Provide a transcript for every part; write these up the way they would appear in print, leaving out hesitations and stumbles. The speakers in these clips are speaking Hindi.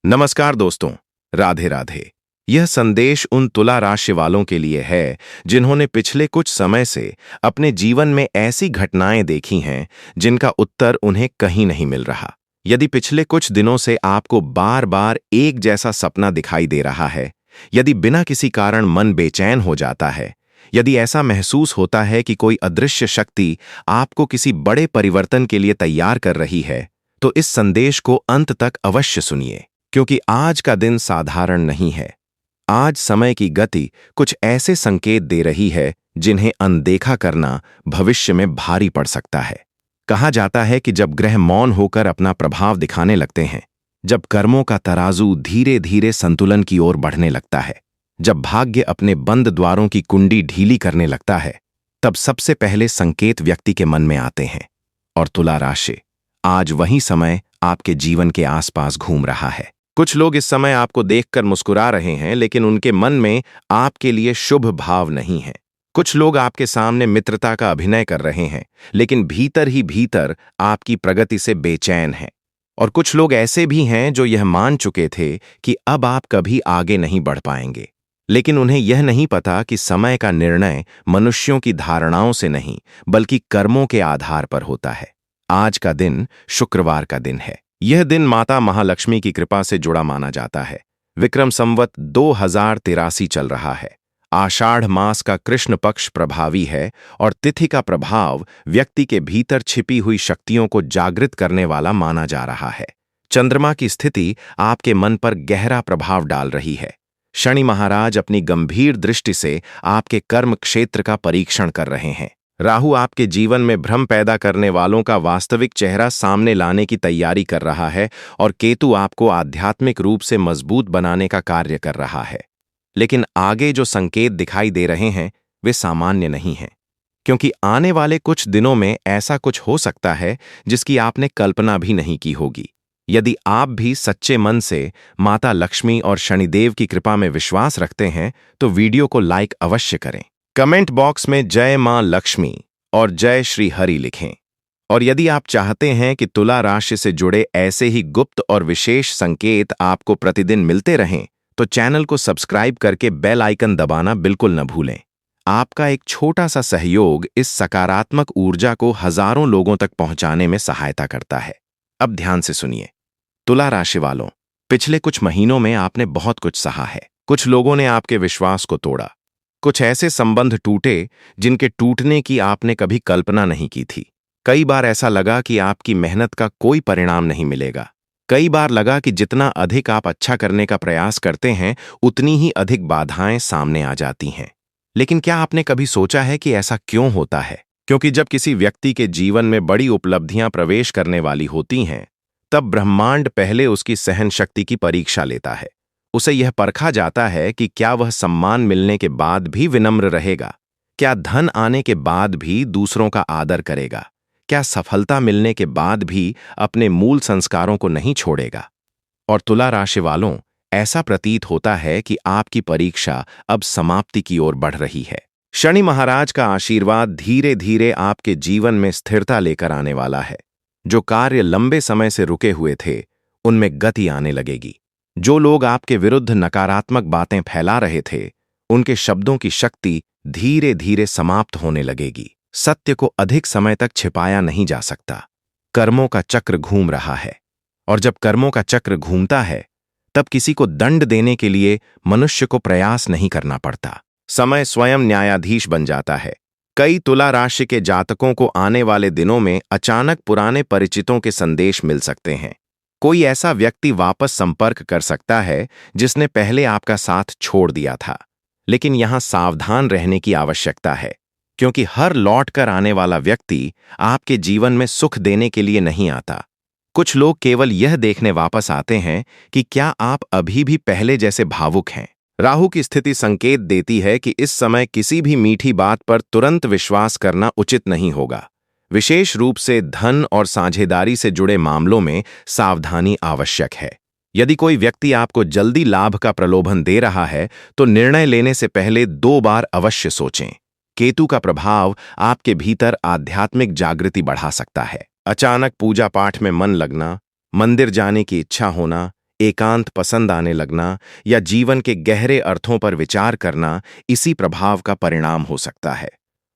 नमस्कार दोस्तों, राधे राधे। यह संदेश उन तुला राशि वालों के लिए है जिन्होंने पिछले कुछ समय से अपने जीवन में ऐसी घटनाएं देखी हैं जिनका उत्तर उन्हें कहीं नहीं मिल रहा। यदि पिछले कुछ दिनों से आपको बार बार एक जैसा सपना दिखाई दे रहा है, यदि बिना किसी कारण मन बेचैन हो जाता है, यदि ऐसा महसूस होता है कि कोई अदृश्य शक्ति आपको किसी बड़े परिवर्तन के लिए तैयार कर रही है, तो इस संदेश को अंत तक अवश्य सुनिए, क्योंकि आज का दिन साधारण नहीं है। आज समय की गति कुछ ऐसे संकेत दे रही है जिन्हें अनदेखा करना भविष्य में भारी पड़ सकता है। कहा जाता है कि जब ग्रह मौन होकर अपना प्रभाव दिखाने लगते हैं, जब कर्मों का तराजू धीरे धीरे संतुलन की ओर बढ़ने लगता है, जब भाग्य अपने बंद द्वारों की कुंडी ढीली करने लगता है, तब सबसे पहले संकेत व्यक्ति के मन में आते हैं। और तुला राशि आज वही समय आपके जीवन के आसपास घूम रहा है। कुछ लोग इस समय आपको देखकर मुस्कुरा रहे हैं, लेकिन उनके मन में आपके लिए शुभ भाव नहीं है। कुछ लोग आपके सामने मित्रता का अभिनय कर रहे हैं, लेकिन भीतर ही भीतर आपकी प्रगति से बेचैन हैं। और कुछ लोग ऐसे भी हैं जो यह मान चुके थे कि अब आप कभी आगे नहीं बढ़ पाएंगे, लेकिन उन्हें यह नहीं पता कि समय का निर्णय मनुष्यों की धारणाओं से नहीं, बल्कि कर्मों के आधार पर होता है। आज का दिन शुक्रवार का दिन है। यह दिन माता महालक्ष्मी की कृपा से जुड़ा माना जाता है। विक्रम संवत 2083 चल रहा है। आषाढ़ मास का कृष्ण पक्ष प्रभावी है और तिथि का प्रभाव व्यक्ति के भीतर छिपी हुई शक्तियों को जागृत करने वाला माना जा रहा है। चंद्रमा की स्थिति आपके मन पर गहरा प्रभाव डाल रही है। शनि महाराज अपनी गंभीर दृष्टि से आपके कर्म क्षेत्र का परीक्षण कर रहे हैं। राहु आपके जीवन में भ्रम पैदा करने वालों का वास्तविक चेहरा सामने लाने की तैयारी कर रहा है और केतु आपको आध्यात्मिक रूप से मजबूत बनाने का कार्य कर रहा है। लेकिन आगे जो संकेत दिखाई दे रहे हैं वे सामान्य नहीं हैं, क्योंकि आने वाले कुछ दिनों में ऐसा कुछ हो सकता है जिसकी आपने कल्पना भी नहीं की होगी। यदि आप भी सच्चे मन से माता लक्ष्मी और शनिदेव की कृपा में विश्वास रखते हैं तो वीडियो को लाइक अवश्य करें। कमेंट बॉक्स में जय मां लक्ष्मी और जय श्री हरि लिखें। और यदि आप चाहते हैं कि तुला राशि से जुड़े ऐसे ही गुप्त और विशेष संकेत आपको प्रतिदिन मिलते रहें, तो चैनल को सब्सक्राइब करके बेल आइकन दबाना बिल्कुल न भूलें। आपका एक छोटा सा सहयोग इस सकारात्मक ऊर्जा को हजारों लोगों तक पहुंचाने में सहायता करता है। अब ध्यान से सुनिए। तुला राशि वालों, पिछले कुछ महीनों में आपने बहुत कुछ सहा है। कुछ लोगों ने आपके विश्वास को तोड़ा। कुछ ऐसे संबंध टूटे जिनके टूटने की आपने कभी कल्पना नहीं की थी। कई बार ऐसा लगा कि आपकी मेहनत का कोई परिणाम नहीं मिलेगा। कई बार लगा कि जितना अधिक आप अच्छा करने का प्रयास करते हैं, उतनी ही अधिक बाधाएं सामने आ जाती हैं। लेकिन क्या आपने कभी सोचा है कि ऐसा क्यों होता है? क्योंकि जब किसी व्यक्ति के जीवन में बड़ी उपलब्धियां प्रवेश करने वाली होती हैं, तब ब्रह्मांड पहले उसकी सहन शक्ति की परीक्षा लेता है। उसे यह परखा जाता है कि क्या वह सम्मान मिलने के बाद भी विनम्र रहेगा, क्या धन आने के बाद भी दूसरों का आदर करेगा, क्या सफलता मिलने के बाद भी अपने मूल संस्कारों को नहीं छोड़ेगा। और तुला राशि वालों, ऐसा प्रतीत होता है कि आपकी परीक्षा अब समाप्ति की ओर बढ़ रही है। शनि महाराज का आशीर्वाद धीरे धीरे आपके जीवन में स्थिरता लेकर आने वाला है। जो कार्य लंबे समय से रुके हुए थे, उनमें गति आने लगेगी। जो लोग आपके विरुद्ध नकारात्मक बातें फैला रहे थे, उनके शब्दों की शक्ति धीरे धीरे समाप्त होने लगेगी। सत्य को अधिक समय तक छिपाया नहीं जा सकता। कर्मों का चक्र घूम रहा है, और जब कर्मों का चक्र घूमता है, तब किसी को दंड देने के लिए मनुष्य को प्रयास नहीं करना पड़ता। समय स्वयं न्यायाधीश बन जाता है। कई तुला राशि के जातकों को आने वाले दिनों में अचानक पुराने परिचितों के संदेश मिल सकते हैं। कोई ऐसा व्यक्ति वापस संपर्क कर सकता है जिसने पहले आपका साथ छोड़ दिया था। लेकिन यहां सावधान रहने की आवश्यकता है, क्योंकि हर लौट कर आने वाला व्यक्ति आपके जीवन में सुख देने के लिए नहीं आता। कुछ लोग केवल यह देखने वापस आते हैं कि क्या आप अभी भी पहले जैसे भावुक हैं। राहु की स्थिति संकेत देती है कि इस समय किसी भी मीठी बात पर तुरंत विश्वास करना उचित नहीं होगा। विशेष रूप से धन और साझेदारी से जुड़े मामलों में सावधानी आवश्यक है। यदि कोई व्यक्ति आपको जल्दी लाभ का प्रलोभन दे रहा है, तो निर्णय लेने से पहले 2 बार अवश्य सोचें। केतु का प्रभाव आपके भीतर आध्यात्मिक जागृति बढ़ा सकता है। अचानक पूजा पाठ में मन लगना, मंदिर जाने की इच्छा होना, एकांत पसंद आने लगना या जीवन के गहरे अर्थों पर विचार करना इसी प्रभाव का परिणाम हो सकता है।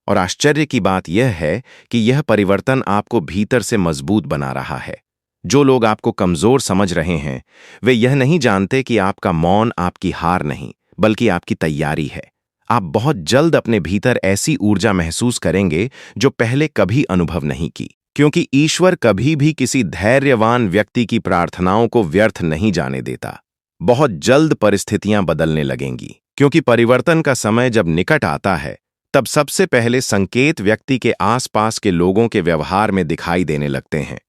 और आश्चर्य की बात यह है कि यह परिवर्तन आपको भीतर से मजबूत बना रहा है। जो लोग आपको कमजोर समझ रहे हैं, वे यह नहीं जानते कि आपका मौन आपकी हार नहीं, बल्कि आपकी तैयारी है। आप बहुत जल्द अपने भीतर ऐसी ऊर्जा महसूस करेंगे जो पहले कभी अनुभव नहीं की, क्योंकि ईश्वर कभी भी किसी धैर्यवान व्यक्ति की प्रार्थनाओं को व्यर्थ नहीं जाने देता। बहुत जल्द परिस्थितियां बदलने लगेंगी, क्योंकि परिवर्तन का समय जब निकट आता है, तब सबसे पहले संकेत व्यक्ति के आसपास के लोगों के व्यवहार में दिखाई देने लगते हैं।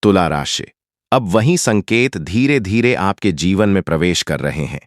तुला राशि, अब वही संकेत धीरे धीरे आपके जीवन में प्रवेश कर रहे हैं।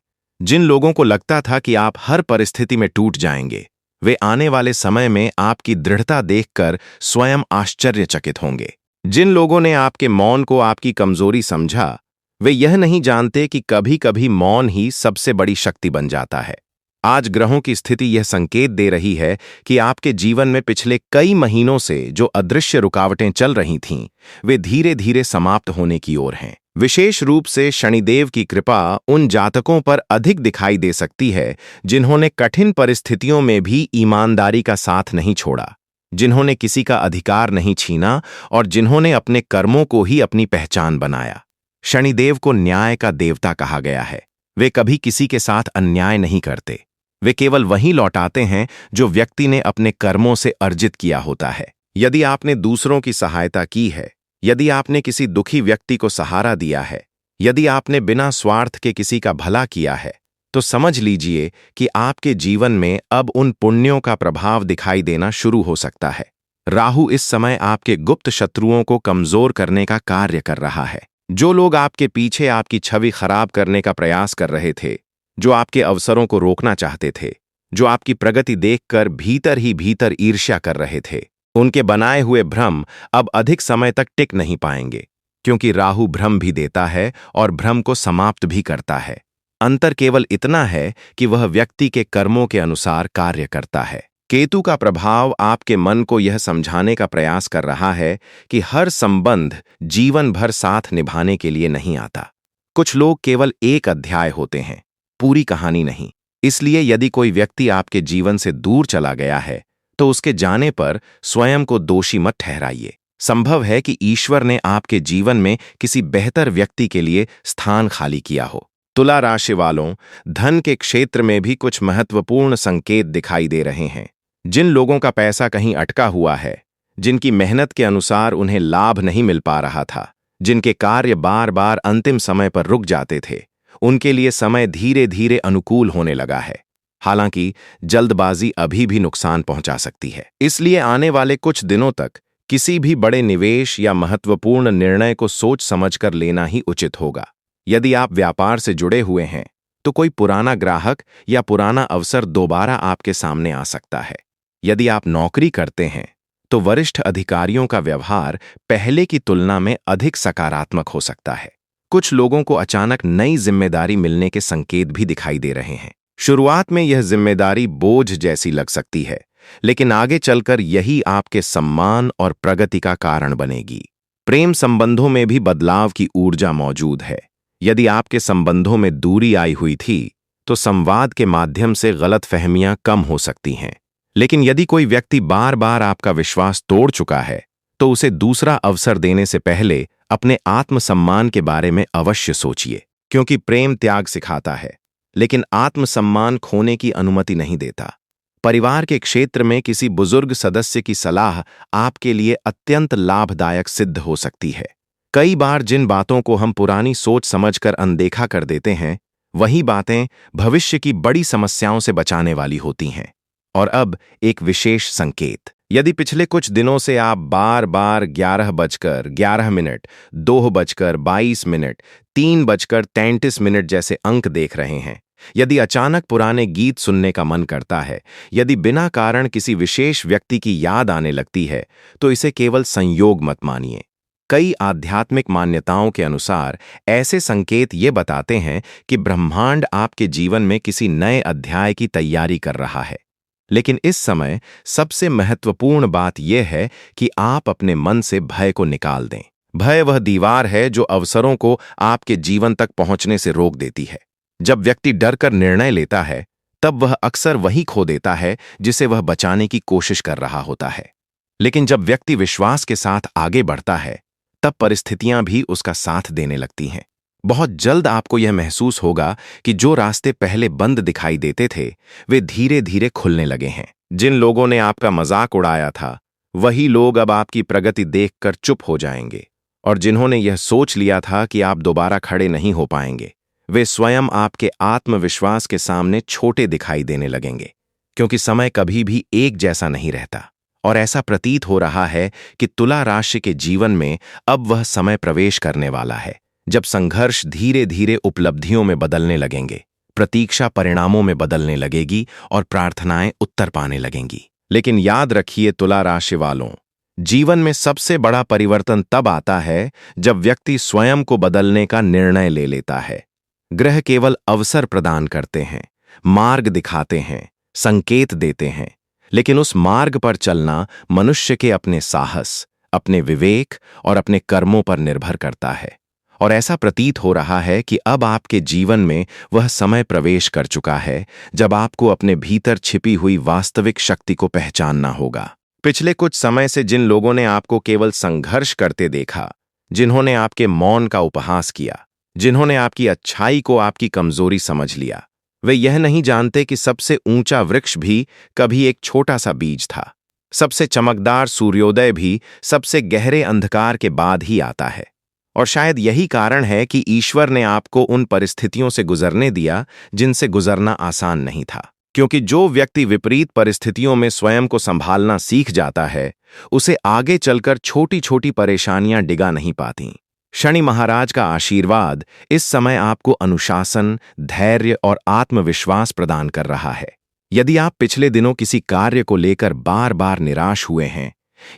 जिन लोगों को लगता था कि आप हर परिस्थिति में टूट जाएंगे, वे आने वाले समय में आपकी दृढ़ता देखकर स्वयं आश्चर्यचकित होंगे। जिन लोगों ने आपके मौन को आपकी कमजोरी समझा, वे यह नहीं जानते कि कभी-कभी मौन ही सबसे बड़ी शक्ति बन जाता है। आज ग्रहों की स्थिति यह संकेत दे रही है कि आपके जीवन में पिछले कई महीनों से जो अदृश्य रुकावटें चल रही थीं, वे धीरे धीरे समाप्त होने की ओर हैं। विशेष रूप से शनिदेव की कृपा उन जातकों पर अधिक दिखाई दे सकती है जिन्होंने कठिन परिस्थितियों में भी ईमानदारी का साथ नहीं छोड़ा, जिन्होंने किसी का अधिकार नहीं छीना और जिन्होंने अपने कर्मों को ही अपनी पहचान बनाया। शनिदेव को न्याय का देवता कहा गया है। वे कभी किसी के साथ अन्याय नहीं करते। वे केवल वही लौटाते हैं जो व्यक्ति ने अपने कर्मों से अर्जित किया होता है। यदि आपने दूसरों की सहायता की है, यदि आपने किसी दुखी व्यक्ति को सहारा दिया है, यदि आपने बिना स्वार्थ के किसी का भला किया है, तो समझ लीजिए कि आपके जीवन में अब उन पुण्यों का प्रभाव दिखाई देना शुरू हो सकता है। राहु इस समय आपके गुप्त शत्रुओं को कमजोर करने का कार्य कर रहा है। जो लोग आपके पीछे आपकी छवि खराब करने का प्रयास कर रहे थे, जो आपके अवसरों को रोकना चाहते थे, जो आपकी प्रगति देखकर भीतर ही भीतर ईर्ष्या कर रहे थे, उनके बनाए हुए भ्रम अब अधिक समय तक टिक नहीं पाएंगे, क्योंकि राहु भ्रम भी देता है और भ्रम को समाप्त भी करता है। अंतर केवल इतना है कि वह व्यक्ति के कर्मों के अनुसार कार्य करता है। केतु का प्रभाव आपके मन को यह समझाने का प्रयास कर रहा है कि हर संबंध जीवन भर साथ निभाने के लिए नहीं आता। कुछ लोग केवल एक अध्याय होते हैं, पूरी कहानी नहीं। इसलिए यदि कोई व्यक्ति आपके जीवन से दूर चला गया है, तो उसके जाने पर स्वयं को दोषी मत ठहराइए। संभव है कि ईश्वर ने आपके जीवन में किसी बेहतर व्यक्ति के लिए स्थान खाली किया हो। तुला राशि वालों, धन के क्षेत्र में भी कुछ महत्वपूर्ण संकेत दिखाई दे रहे हैं। जिन लोगों का पैसा कहीं अटका हुआ है, जिनकी मेहनत के अनुसार उन्हें लाभ नहीं मिल पा रहा था, जिनके कार्य बार बार अंतिम समय पर रुक जाते थे, उनके लिए समय धीरे धीरे अनुकूल होने लगा है। हालांकि जल्दबाजी अभी भी नुकसान पहुंचा सकती है। इसलिए आने वाले कुछ दिनों तक किसी भी बड़े निवेश या महत्वपूर्ण निर्णय को सोच समझकर लेना ही उचित होगा। यदि आप व्यापार से जुड़े हुए हैं, तो कोई पुराना ग्राहक या पुराना अवसर दोबारा आपके सामने आ सकता है। यदि आप नौकरी करते हैं, तो वरिष्ठ अधिकारियों का व्यवहार पहले की तुलना में अधिक सकारात्मक हो सकता है। कुछ लोगों को अचानक नई जिम्मेदारी मिलने के संकेत भी दिखाई दे रहे हैं। शुरुआत में यह जिम्मेदारी बोझ जैसी लग सकती है, लेकिन आगे चलकर यही आपके सम्मान और प्रगति का कारण बनेगी। प्रेम संबंधों में भी बदलाव की ऊर्जा मौजूद है। यदि आपके संबंधों में दूरी आई हुई थी, तो संवाद के माध्यम से गलतफहमियां कम हो सकती हैं। लेकिन यदि कोई व्यक्ति बार बार आपका विश्वास तोड़ चुका है, तो उसे दूसरा अवसर देने से पहले अपने आत्मसम्मान के बारे में अवश्य सोचिए, क्योंकि प्रेम त्याग सिखाता है, लेकिन आत्मसम्मान खोने की अनुमति नहीं देता। परिवार के क्षेत्र में किसी बुजुर्ग सदस्य की सलाह आपके लिए अत्यंत लाभदायक सिद्ध हो सकती है। कई बार जिन बातों को हम पुरानी सोच समझकर अनदेखा कर देते हैं, वही बातें भविष्य की बड़ी समस्याओं से बचाने वाली होती हैं। और अब एक विशेष संकेत। यदि पिछले कुछ दिनों से आप बार बार 11:11, 2:22, 3:33 जैसे अंक देख रहे हैं, यदि अचानक पुराने गीत सुनने का मन करता है, यदि बिना कारण किसी विशेष व्यक्ति की याद आने लगती है, तो इसे केवल संयोग मत मानिए। कई आध्यात्मिक मान्यताओं के अनुसार ऐसे संकेत ये बताते हैं कि ब्रह्मांड आपके जीवन में किसी नए अध्याय की तैयारी कर रहा है। लेकिन इस समय सबसे महत्वपूर्ण बात यह है कि आप अपने मन से भय को निकाल दें। भय वह दीवार है जो अवसरों को आपके जीवन तक पहुंचने से रोक देती है। जब व्यक्ति डर कर निर्णय लेता है, तब वह अक्सर वही खो देता है जिसे वह बचाने की कोशिश कर रहा होता है। लेकिन जब व्यक्ति विश्वास के साथ आगे बढ़ता है, तब परिस्थितियां भी उसका साथ देने लगती हैं। बहुत जल्द आपको यह महसूस होगा कि जो रास्ते पहले बंद दिखाई देते थे, वे धीरे धीरे खुलने लगे हैं। जिन लोगों ने आपका मजाक उड़ाया था, वही लोग अब आपकी प्रगति देखकर चुप हो जाएंगे। और जिन्होंने यह सोच लिया था कि आप दोबारा खड़े नहीं हो पाएंगे, वे स्वयं आपके आत्मविश्वास के सामने छोटे दिखाई देने लगेंगे। क्योंकि समय कभी भी एक जैसा नहीं रहता, और ऐसा प्रतीत हो रहा है कि तुला राशि के जीवन में अब वह समय प्रवेश करने वाला है जब संघर्ष धीरे धीरे उपलब्धियों में बदलने लगेंगे, प्रतीक्षा परिणामों में बदलने लगेगी और प्रार्थनाएं उत्तर पाने लगेंगी। लेकिन याद रखिए तुला राशि वालों, जीवन में सबसे बड़ा परिवर्तन तब आता है जब व्यक्ति स्वयं को बदलने का निर्णय ले लेता है। ग्रह केवल अवसर प्रदान करते हैं, मार्ग दिखाते हैं, संकेत देते हैं, लेकिन उस मार्ग पर चलना मनुष्य के अपने साहस, अपने विवेक और अपने कर्मों पर निर्भर करता है। और ऐसा प्रतीत हो रहा है कि अब आपके जीवन में वह समय प्रवेश कर चुका है जब आपको अपने भीतर छिपी हुई वास्तविक शक्ति को पहचानना होगा। पिछले कुछ समय से जिन लोगों ने आपको केवल संघर्ष करते देखा, जिन्होंने आपके मौन का उपहास किया, जिन्होंने आपकी अच्छाई को आपकी कमजोरी समझ लिया, वे यह नहीं जानते कि सबसे ऊंचा वृक्ष भी कभी एक छोटा सा बीज था। सबसे चमकदार सूर्योदय भी सबसे गहरे अंधकार के बाद ही आता है। और शायद यही कारण है कि ईश्वर ने आपको उन परिस्थितियों से गुजरने दिया जिनसे गुजरना आसान नहीं था। क्योंकि जो व्यक्ति विपरीत परिस्थितियों में स्वयं को संभालना सीख जाता है, उसे आगे चलकर छोटी छोटी परेशानियां डिगा नहीं पाती। शनि महाराज का आशीर्वाद इस समय आपको अनुशासन, धैर्य और आत्मविश्वास प्रदान कर रहा है। यदि आप पिछले दिनों किसी कार्य को लेकर बार बार निराश हुए हैं,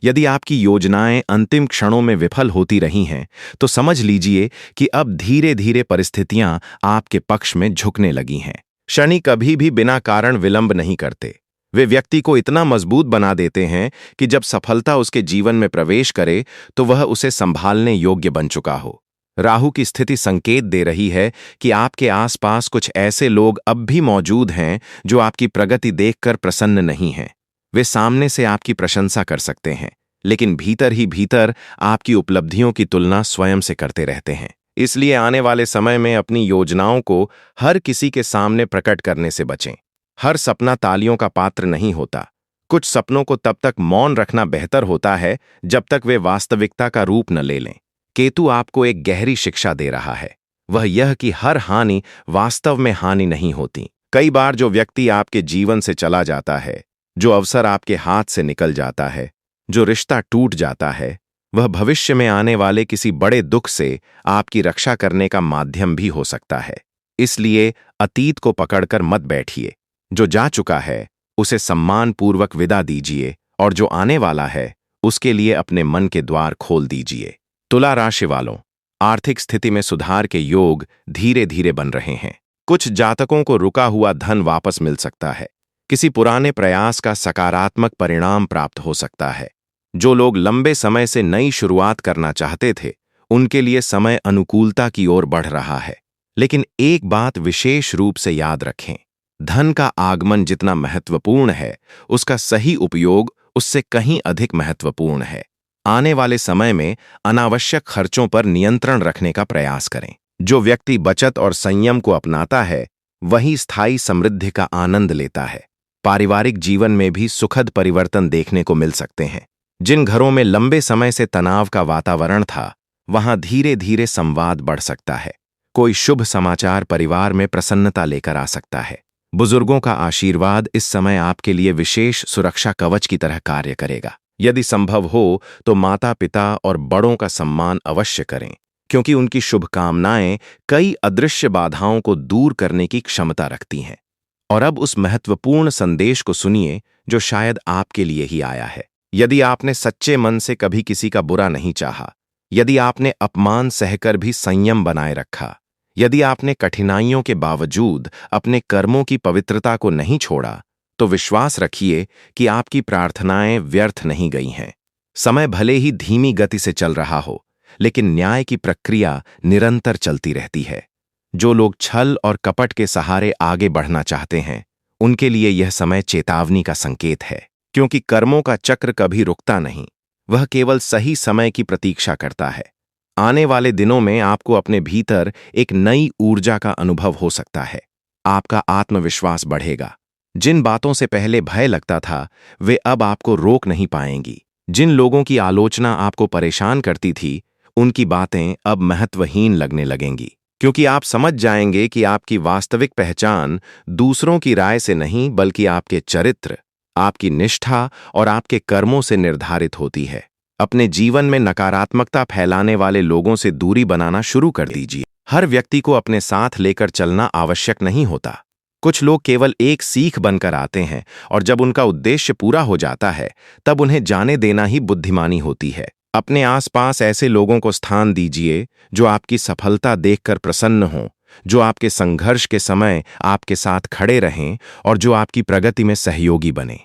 यदि आपकी योजनाएं अंतिम क्षणों में विफल होती रही हैं, तो समझ लीजिए कि अब धीरे धीरे परिस्थितियां आपके पक्ष में झुकने लगी हैं। शनि कभी भी बिना कारण विलंब नहीं करते। वे व्यक्ति को इतना मजबूत बना देते हैं कि जब सफलता उसके जीवन में प्रवेश करे तो वह उसे संभालने योग्य बन चुका हो। राहु की स्थिति संकेत दे रही है कि आपके आसपास कुछ ऐसे लोग अब भी मौजूद हैं जो आपकी प्रगति देखकर प्रसन्न नहीं हैं। वे सामने से आपकी प्रशंसा कर सकते हैं, लेकिन भीतर ही भीतर आपकी उपलब्धियों की तुलना स्वयं से करते रहते हैं। इसलिए आने वाले समय में अपनी योजनाओं को हर किसी के सामने प्रकट करने से बचें। हर सपना तालियों का पात्र नहीं होता। कुछ सपनों को तब तक मौन रखना बेहतर होता है जब तक वे वास्तविकता का रूप न ले लें। केतु आपको एक गहरी शिक्षा दे रहा है, वह यह कि हर हानि वास्तव में हानि नहीं होती। कई बार जो व्यक्ति आपके जीवन से चला जाता है, जो अवसर आपके हाथ से निकल जाता है, जो रिश्ता टूट जाता है, वह भविष्य में आने वाले किसी बड़े दुख से आपकी रक्षा करने का माध्यम भी हो सकता है। इसलिए अतीत को पकड़कर मत बैठिए। जो जा चुका है उसे सम्मानपूर्वक विदा दीजिए और जो आने वाला है उसके लिए अपने मन के द्वार खोल दीजिए। तुला राशि वालों, आर्थिक स्थिति में सुधार के योग धीरे धीरे बन रहे हैं। कुछ जातकों को रुका हुआ धन वापस मिल सकता है। किसी पुराने प्रयास का सकारात्मक परिणाम प्राप्त हो सकता है। जो लोग लंबे समय से नई शुरुआत करना चाहते थे, उनके लिए समय अनुकूलता की ओर बढ़ रहा है। लेकिन एक बात विशेष रूप से याद रखें, धन का आगमन जितना महत्वपूर्ण है, उसका सही उपयोग उससे कहीं अधिक महत्वपूर्ण है। आने वाले समय में अनावश्यक खर्चों पर नियंत्रण रखने का प्रयास करें। जो व्यक्ति बचत और संयम को अपनाता है, वही स्थायी समृद्धि का आनंद लेता है। पारिवारिक जीवन में भी सुखद परिवर्तन देखने को मिल सकते हैं। जिन घरों में लंबे समय से तनाव का वातावरण था, वहां धीरे धीरे संवाद बढ़ सकता है। कोई शुभ समाचार परिवार में प्रसन्नता लेकर आ सकता है। बुजुर्गों का आशीर्वाद इस समय आपके लिए विशेष सुरक्षा कवच की तरह कार्य करेगा। यदि संभव हो तो माता पिता और बड़ों का सम्मान अवश्य करें, क्योंकि उनकी शुभकामनाएं कई अदृश्य बाधाओं को दूर करने की क्षमता रखती हैं। और अब उस महत्वपूर्ण संदेश को सुनिए जो शायद आपके लिए ही आया है। यदि आपने सच्चे मन से कभी किसी का बुरा नहीं चाहा, यदि आपने अपमान सहकर भी संयम बनाए रखा, यदि आपने कठिनाइयों के बावजूद अपने कर्मों की पवित्रता को नहीं छोड़ा, तो विश्वास रखिए कि आपकी प्रार्थनाएं व्यर्थ नहीं गई हैं। समय भले ही धीमी गति से चल रहा हो, लेकिन न्याय की प्रक्रिया निरंतर चलती रहती है। जो लोग छल और कपट के सहारे आगे बढ़ना चाहते हैं, उनके लिए यह समय चेतावनी का संकेत है, क्योंकि कर्मों का चक्र कभी रुकता नहीं। वह केवल सही समय की प्रतीक्षा करता है। आने वाले दिनों में आपको अपने भीतर एक नई ऊर्जा का अनुभव हो सकता है। आपका आत्मविश्वास बढ़ेगा। जिन बातों से पहले भय लगता था, वे अब आपको रोक नहीं पाएंगी। जिन लोगों की आलोचना आपको परेशान करती थी, उनकी बातें अब महत्वहीन लगने लगेंगी, क्योंकि आप समझ जाएंगे कि आपकी वास्तविक पहचान दूसरों की राय से नहीं, बल्कि आपके चरित्र, आपकी निष्ठा और आपके कर्मों से निर्धारित होती है। अपने जीवन में नकारात्मकता फैलाने वाले लोगों से दूरी बनाना शुरू कर दीजिए। हर व्यक्ति को अपने साथ लेकर चलना आवश्यक नहीं होता। कुछ लोग केवल एक सीख बनकर आते हैं, और जब उनका उद्देश्य पूरा हो जाता है, तब उन्हें जाने देना ही बुद्धिमानी होती है। अपने आसपास ऐसे लोगों को स्थान दीजिए जो आपकी सफलता देखकर प्रसन्न हों, जो आपके संघर्ष के समय आपके साथ खड़े रहें और जो आपकी प्रगति में सहयोगी बने।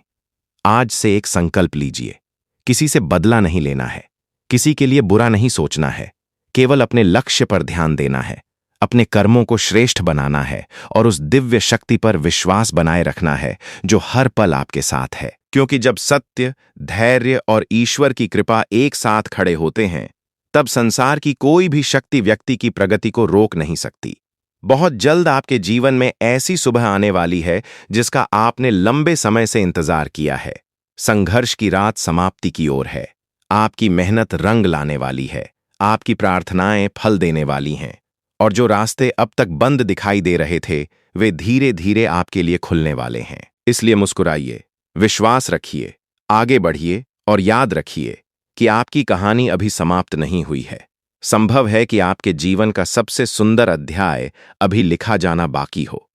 आज से एक संकल्प लीजिए। किसी से बदला नहीं लेना है, किसी के लिए बुरा नहीं सोचना है, केवल अपने लक्ष्य पर ध्यान देना है, अपने कर्मों को श्रेष्ठ बनाना है और उस दिव्य शक्ति पर विश्वास बनाए रखना है जो हर पल आपके साथ है। क्योंकि जब सत्य, धैर्य और ईश्वर की कृपा एक साथ खड़े होते हैं, तब संसार की कोई भी शक्ति व्यक्ति की प्रगति को रोक नहीं सकती। बहुत जल्द आपके जीवन में ऐसी सुबह आने वाली है जिसका आपने लंबे समय से इंतजार किया है। संघर्ष की रात समाप्ति की ओर है। आपकी मेहनत रंग लाने वाली है, आपकी प्रार्थनाएं फल देने वाली हैं, और जो रास्ते अब तक बंद दिखाई दे रहे थे, वे धीरे धीरे आपके लिए खुलने वाले हैं। इसलिए मुस्कुराइए, विश्वास रखिए, आगे बढ़िए और याद रखिए कि आपकी कहानी अभी समाप्त नहीं हुई है। संभव है कि आपके जीवन का सबसे सुंदर अध्याय अभी लिखा जाना बाकी हो।